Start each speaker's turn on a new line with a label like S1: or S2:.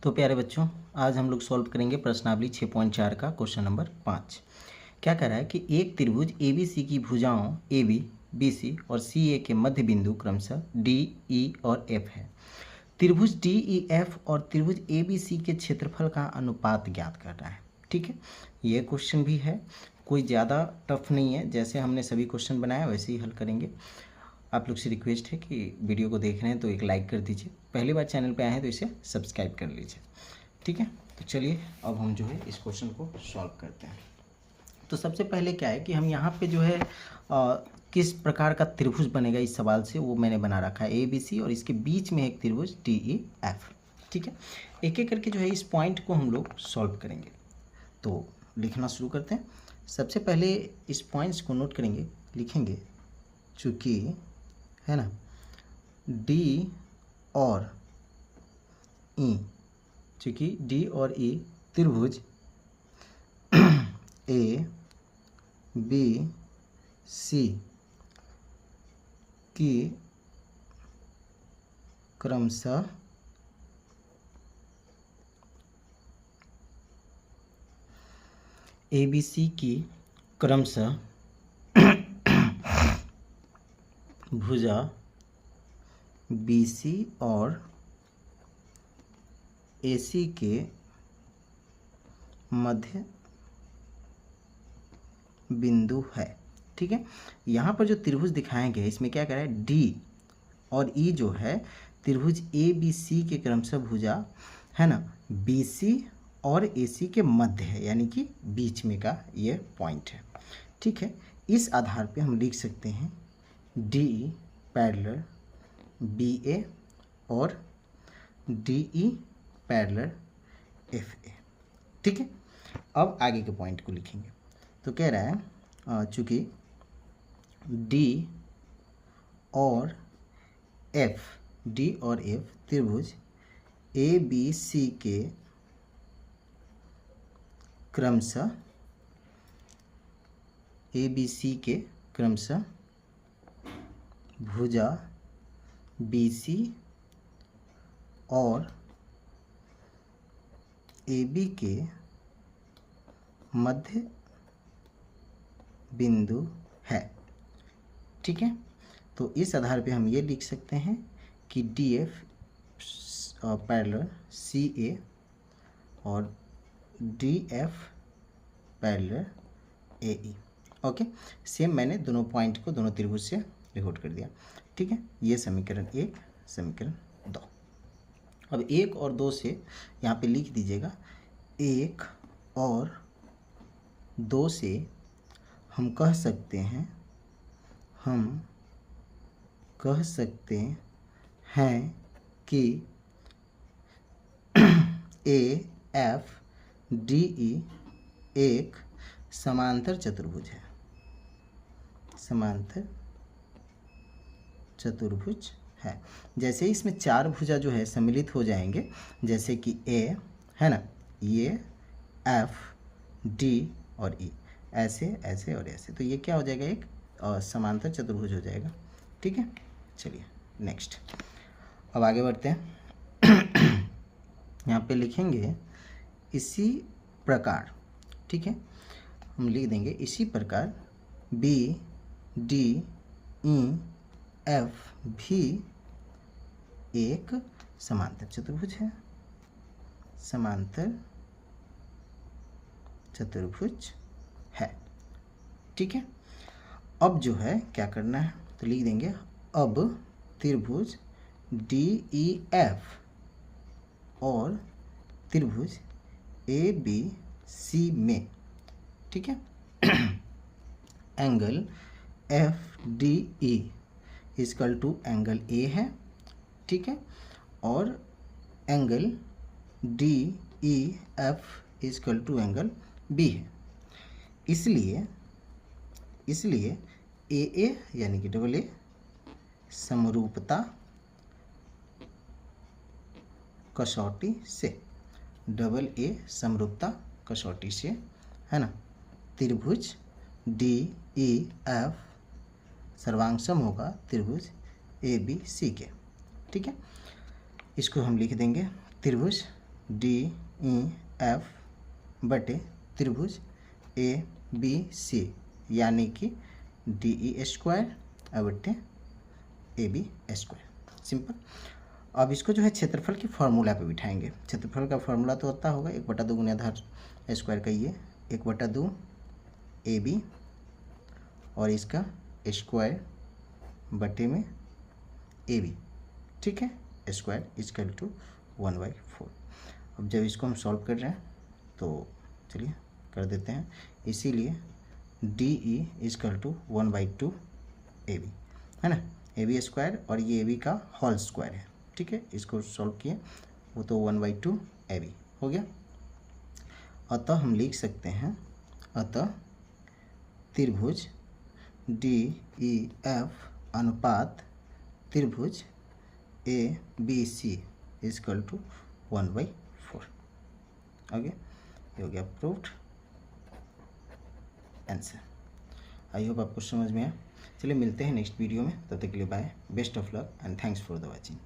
S1: तो प्यारे बच्चों, आज हम लोग सॉल्व करेंगे प्रश्नावली 6.4 का क्वेश्चन नंबर 5। क्या कह रहा है कि एक त्रिभुज ABC की भुजाओं AB, BC और CA के मध्य बिंदु क्रमशः D, E और F है। त्रिभुज DEF और त्रिभुज ABC के क्षेत्रफल का अनुपात ज्ञात करना है। ठीक है, ये क्वेश्चन भी है, कोई ज़्यादा टफ नहीं है, जैसे हमने सभी क्वेश्चन बनाया वैसे ही हल करेंगे। आप लोग से रिक्वेस्ट है कि वीडियो को देख रहे हैं तो एक लाइक कर दीजिए, पहली बार चैनल पे आए हैं तो इसे सब्सक्राइब कर लीजिए। ठीक है, तो चलिए अब हम जो है इस क्वेश्चन को सॉल्व करते हैं। तो सबसे पहले क्या है कि हम यहाँ पे जो है किस प्रकार का त्रिभुज बनेगा इस सवाल से वो मैंने बना रखा है ABC और इसके बीच में एक त्रिभुज DEF। ठीक है, एक एक करके जो है इस पॉइंट को हम लोग सॉल्व करेंगे। तो लिखना शुरू करते हैं। सबसे पहले इस पॉइंट्स को नोट करेंगे, लिखेंगे चूँकि है ना D और E, चूँकि D और E त्रिभुज ABC की क्रमशः ABC की क्रमशः भुजा BC और AC के मध्य बिंदु है। ठीक है, यहाँ पर जो त्रिभुज दिखाए गए इसमें क्या कह रहा है, D और E जो है त्रिभुज ABC के क्रमशः भुजा है ना BC और AC के मध्य है, यानी कि बीच में का ये पॉइंट है। ठीक है, इस आधार पे हम लिख सकते हैं D पैरेलल BA और DE पैरेलल FA। ठीक है, अब आगे के पॉइंट को लिखेंगे। तो कह रहा है चूँकि D और F त्रिभुज ABC के क्रमशः भुजा BC और AB के मध्य बिंदु है। ठीक है, तो इस आधार पे हम ये लिख सकते हैं कि DF पैरेलल CA और DF parallel AE। Okay, same मैंने दोनों पॉइंट को दोनों त्रिभुज से रिकॉर्ड कर दिया। ठीक है, ये समीकरण 1, समीकरण 2। अब 1 और 2 से यहाँ पे लिख दीजिएगा, 1 और 2 से हम कह सकते हैं कि AFDE एक समांतर चतुर्भुज है, जैसे इसमें 4 भुजा जो है सम्मिलित हो जाएंगे, जैसे कि A है ना, ये F, D और E, ऐसे ऐसे और ऐसे, तो ये क्या हो जाएगा, एक समांतर चतुर्भुज हो जाएगा। ठीक है, चलिए नेक्स्ट अब आगे बढ़ते हैं। यहाँ पे लिखेंगे इसी प्रकार। ठीक है, हम लिख देंगे इसी प्रकार B, D, E, F भी एक समांतर चतुर्भुज है। ठीक है, अब जो है क्या करना है, तो लिख देंगे अब त्रिभुज DEF और त्रिभुज ABC में, ठीक है, angle FDE equal to angle A है। ठीक है, और angle DEF equal to angle B है। इसलिए AA यानी कि AA समरूपता कसौटी से, AA समरूपता कसौटी से है ना, त्रिभुज DEF सर्वांगसम होगा त्रिभुज ABC के। ठीक है, इसको हम लिख देंगे त्रिभुज DEF बटे त्रिभुज ABC, यानी कि DE स्क्वायर बटे AB स्क्वायर। सिंपल। अब इसको जो है क्षेत्रफल की फार्मूला पे बिठाएंगे। क्षेत्रफल का फार्मूला तो होता होगा 1/2 गुना आधार स्क्वायर का, ये 1/2 AB और इसका स्क्वायर बटे में AB, ठीक है, स्क्वायर इजकल टू 1/4। अब जब इसको हम सॉल्व कर रहे हैं तो चलिए कर देते हैं। इसीलिए DE इजकल टू 1/2 AB है ना, AB स्क्वायर और ये AB का होल स्क्वायर है, ठीक है। इसको सॉल्व किए वो तो 1/2 AB हो गया। अतः हम लिख सकते हैं, अतः त्रिभुज DEF अनुपात त्रिभुज ABC इजकल टू 1/4। ओके, ये हो गया प्रूव्ड आंसर। आई होप आपको समझ में आया। चलिए मिलते हैं नेक्स्ट वीडियो में, तब तक के लिए bye, best of luck and thanks for the watching.